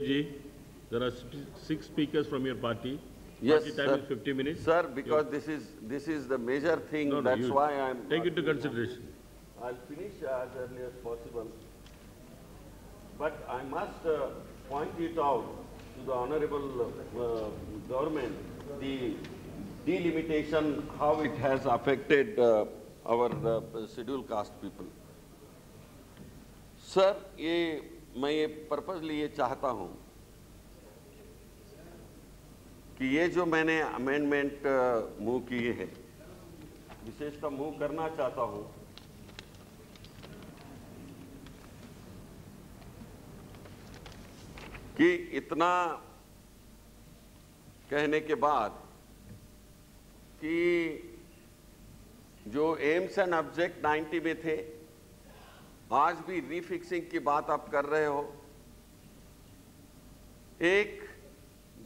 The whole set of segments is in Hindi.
Ji, there are six speakers from your party. Yes, Party time sir. is 50 minutes. Sir, because this is the major thing. No, That's you why I'm take it to consideration. I'll finish as early as possible. But I must point it out to the honorable government, the delimitation, how it has affected our scheduled caste people. Sir, मैं ये पर्पसली ये चाहता हूँ कि ये जो मैंने अमेंडमेंट मूव किए हैं, विशेषतः मूव करना चाहता हूँ कि इतना कहने के बाद कि जो एम्स एंड ऑब्जेक्ट 90 में थे, आज भी रीफिक्सिंग की बात आप कर रहे हो। एक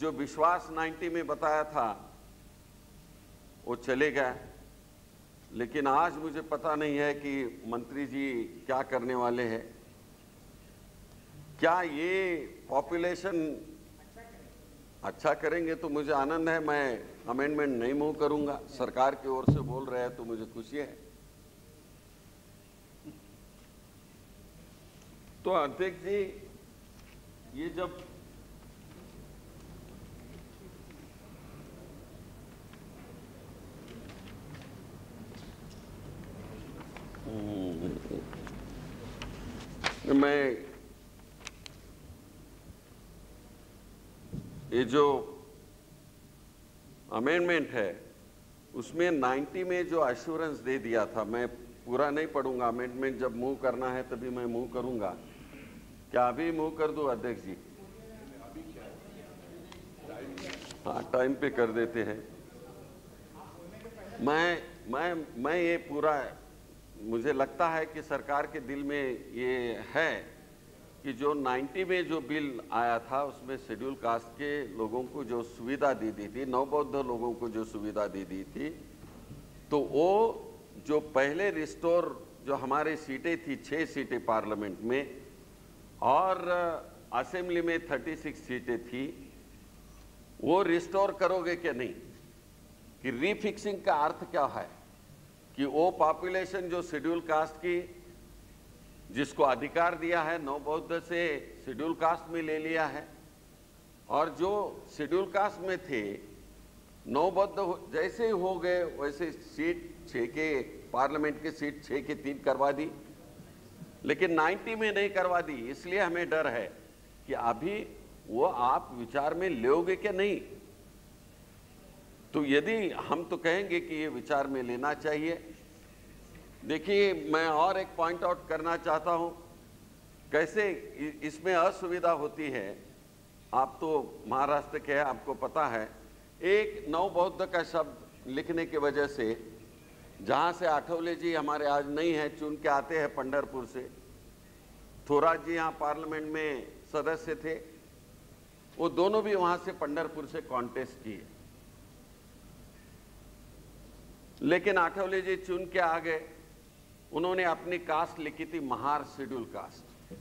जो विश्वास 90 में बताया था वो चले गया, लेकिन आज मुझे पता नहीं है कि मंत्री जी क्या करने वाले हैं। क्या ये पॉपुलेशन अच्छा करेंगे तो मुझे आनंद है, मैं अमेंडमेंट नहीं मूव करूंगा। सरकार की ओर से बोल रहे हैं तो मुझे खुशी है। तो अध्यक्ष जी, ये जब मैं ये जो अमेंडमेंट है उसमें 90 में जो एश्योरेंस दे दिया था, मैं पूरा नहीं पढ़ूंगा। अमेंडमेंट जब मूव करना है तभी मैं मूव करूंगा। क्या अभी मूव कर दूं अध्यक्ष जी? हाँ, टाइम पे कर देते हैं। मैं ये पूरा, मुझे लगता है कि सरकार के दिल में ये है कि जो 90 में जो बिल आया था उसमें शेड्यूल कास्ट के लोगों को जो सुविधा दी थी, नवबौद्ध लोगों को जो सुविधा दी थी, तो वो जो पहले रिस्टोर जो हमारी सीटें थी, 6 सीटें पार्लियामेंट में और असेंबली में 36 सीटें थी, वो रिस्टोर करोगे क्या नहीं? कि रीफिक्सिंग का अर्थ क्या है कि वो पॉपुलेशन जो शेड्यूल कास्ट की, जिसको अधिकार दिया है नवबौद्ध से शेड्यूल कास्ट में ले लिया है, और जो शेड्यूल कास्ट में थे नवबौद्ध जैसे ही हो गए वैसे सीट 6 के पार्लियामेंट की सीट 6 के 3 करवा दी, लेकिन 90 में नहीं करवा दी। इसलिए हमें डर है कि अभी वो आप विचार में लोगे क्या नहीं। तो यदि हम तो कहेंगे कि ये विचार में लेना चाहिए। देखिए, मैं और एक पॉइंट आउट करना चाहता हूं, कैसे इसमें असुविधा होती है। आप तो महाराष्ट्र के हैं, आपको पता है, एक नवबौद्ध का शब्द लिखने की वजह से, जहां से आठवले जी हमारे आज नहीं है, चुन के आते हैं पंढरपुर से, थोराट जी यहाँ पार्लियामेंट में सदस्य थे, वो दोनों भी वहां से पंढरपुर से कॉन्टेस्ट किए, लेकिन आठवले जी चुन के आ गए। उन्होंने अपनी कास्ट लिखी थी महार शेड्यूल कास्ट,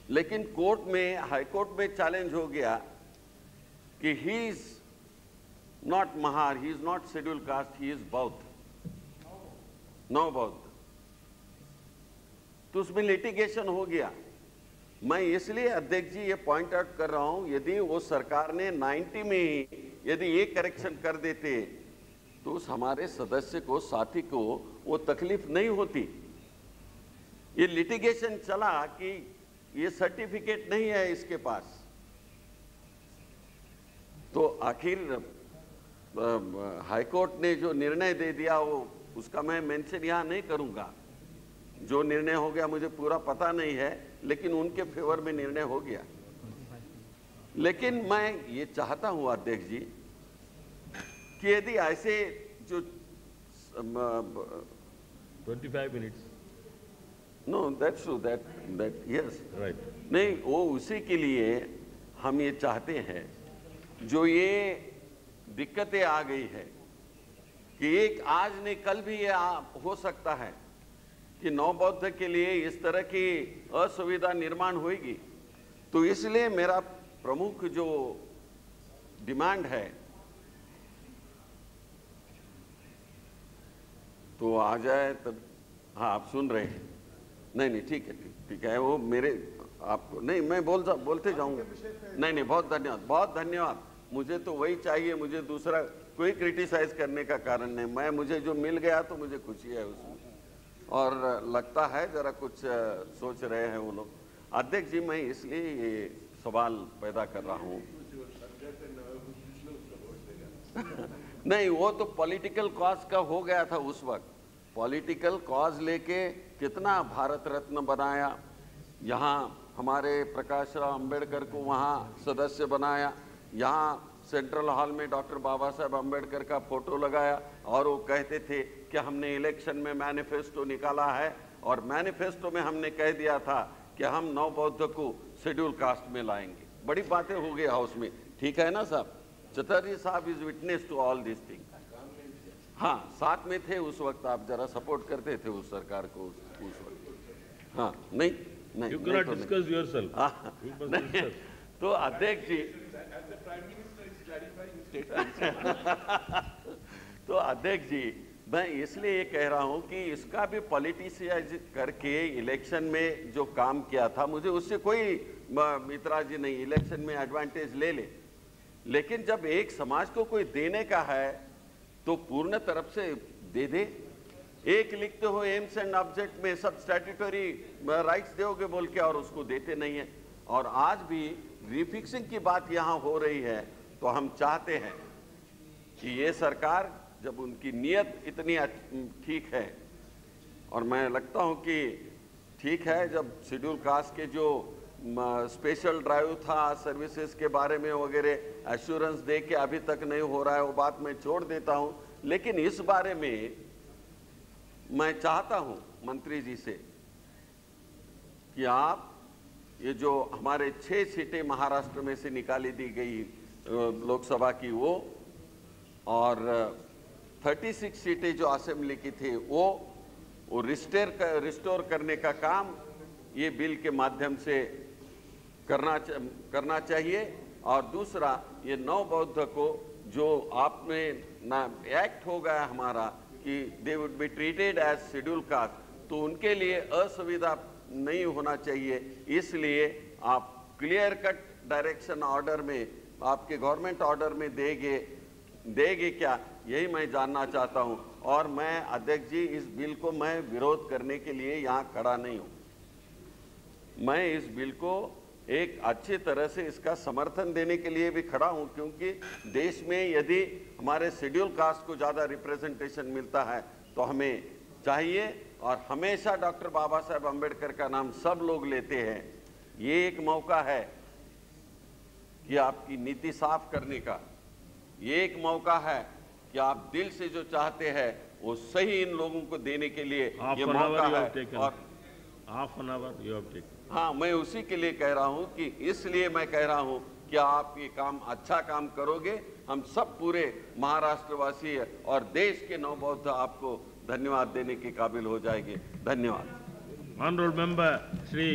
लेकिन कोर्ट में, हाई कोर्ट में चैलेंज हो गया कि he is not Mahar, he is not schedule caste, he is बौद्ध, नवबौद्ध। तो उसमें लिटिगेशन हो गया। मैं इसलिए अध्यक्ष जी ये पॉइंट आउट कर रहा हूं, यदि वो सरकार ने 90 में ही यदि ये करेक्शन कर देते तो उस हमारे सदस्य को, साथी को वो तकलीफ नहीं होती। ये लिटिगेशन चला कि ये सर्टिफिकेट नहीं है इसके पास, तो आखिर हाईकोर्ट ने जो निर्णय दे दिया वो, उसका मैं मेंशन यहाँ नहीं करूंगा। जो निर्णय हो गया मुझे पूरा पता नहीं है, लेकिन उनके फेवर में निर्णय हो गया। लेकिन मैं ये चाहता हूं अध्यक्ष जी कि यदि ऐसे जो 25 minutes. No that's true, that yes Right. नहीं, वो उसी के लिए हम ये चाहते हैं, जो ये दिक्कतें आ गई है कि एक आज नहीं कल भी ये हो सकता है कि नवबौद्ध के लिए इस तरह की असुविधा निर्माण होगी। तो इसलिए मेरा प्रमुख जो डिमांड है, तो आ जाए तब। हाँ, आप सुन रहे हैं? नहीं, ठीक है। वो मेरे आपको नहीं, मैं बोलते जाऊंगा। नहीं, बहुत धन्यवाद। मुझे तो वही चाहिए, मुझे दूसरा कोई क्रिटिसाइज करने का कारण नहीं। मुझे जो मिल गया तो मुझे खुशी है उसमें, और लगता है जरा कुछ सोच रहे हैं वो लोग। अध्यक्ष जी, मैं इसलिए ये सवाल पैदा कर रहा हूँ नहीं, वो तो पॉलिटिकल कॉज का हो गया था उस वक्त। पॉलिटिकल कॉज लेके कितना भारत रत्न बनाया, यहाँ हमारे प्रकाश राव अंबेडकर को वहाँ सदस्य बनाया, यहाँ सेंट्रल हॉल में डॉक्टर बाबा साहब अंबेडकर का फोटो लगाया, और वो कहते थे कि हमने इलेक्शन में मैनिफेस्टो निकाला है, और मैनिफेस्टो में हमने कह दिया था कि हम नौ बौद्ध को शेड्यूल कास्ट में लाएंगे। बड़ी बातें हो गई हाउस में, ठीक है ना साहब? चटर्जी साहब is witness to all this thing. हाँ, साथ में थे उस वक्त, आप जरा सपोर्ट करते थे उस सरकार को उस वक्त। हाँ, नहीं, You cannot discuss yourself. नहीं, तो अध्यक्ष जी तो अध्यक्ष जी, मैं इसलिए ये कह रहा हूं कि इसका भी पॉलिटिसाइज करके इलेक्शन में जो काम किया था, मुझे उससे कोई इतराज नहीं, इलेक्शन में एडवांटेज ले ले, लेकिन जब एक समाज को कोई देने का है तो पूर्ण तरफ से दे दे। एक लिखते हो एम्स एंड ऑब्जेक्ट में सब स्टैट्यूटरी राइट्स दोगे बोल के, और उसको देते नहीं है। और आज भी रिफिक्सिंग की बात यहाँ हो रही है, तो हम चाहते हैं कि ये सरकार, जब उनकी नीयत इतनी ठीक है, और मैं लगता हूँ कि ठीक है, जब शेड्यूल कास्ट के जो स्पेशल ड्राइव था सर्विसेज के बारे में वगैरह एश्योरेंस दे के अभी तक नहीं हो रहा है, वो बात मैं छोड़ देता हूँ। लेकिन इस बारे में मैं चाहता हूं मंत्री जी से कि आप ये जो हमारे 6 सीटें महाराष्ट्र में से निकाली दी गई लोकसभा की, वो और 36 सीटें जो असेंबली की थी, वो रिस्टोर करने का काम ये बिल के माध्यम से करना चाहिए। और दूसरा, ये नौ बौद्ध को जो आपने ना एक्ट हो गया हमारा कि they would be treated as schedule caste, तो उनके लिए असुविधा नहीं होना चाहिए। इसलिए आप क्लियर कट डायरेक्शन ऑर्डर में, आपके गवर्नमेंट ऑर्डर में देंगे क्या, यही मैं जानना चाहता हूं। और मैं अध्यक्ष जी, इस बिल को मैं विरोध करने के लिए यहां खड़ा नहीं हूं। मैं इस बिल को एक अच्छी तरह से इसका समर्थन देने के लिए भी खड़ा हूं, क्योंकि देश में यदि हमारे शेड्यूल कास्ट को ज़्यादा रिप्रेजेंटेशन मिलता है तो हमें चाहिए। और हमेशा डॉक्टर बाबा साहब अंबेडकर का नाम सब लोग लेते हैं। ये एक मौका है कि आपकी नीति साफ करने का, ये एक मौका है कि आप दिल से जो चाहते हैं वो सही इन लोगों को देने के लिए ये मौका है। और half an hour you have taken. हाँ, मैं उसी के लिए कह रहा हूं कि इसलिए मैं कह रहा हूं कि आप ये काम अच्छा काम करोगे, हम सब पूरे महाराष्ट्रवासी और देश के नौ बौद्ध आपको धन्यवाद देने के काबिल हो जाएंगे। धन्यवाद। Honourable member Shri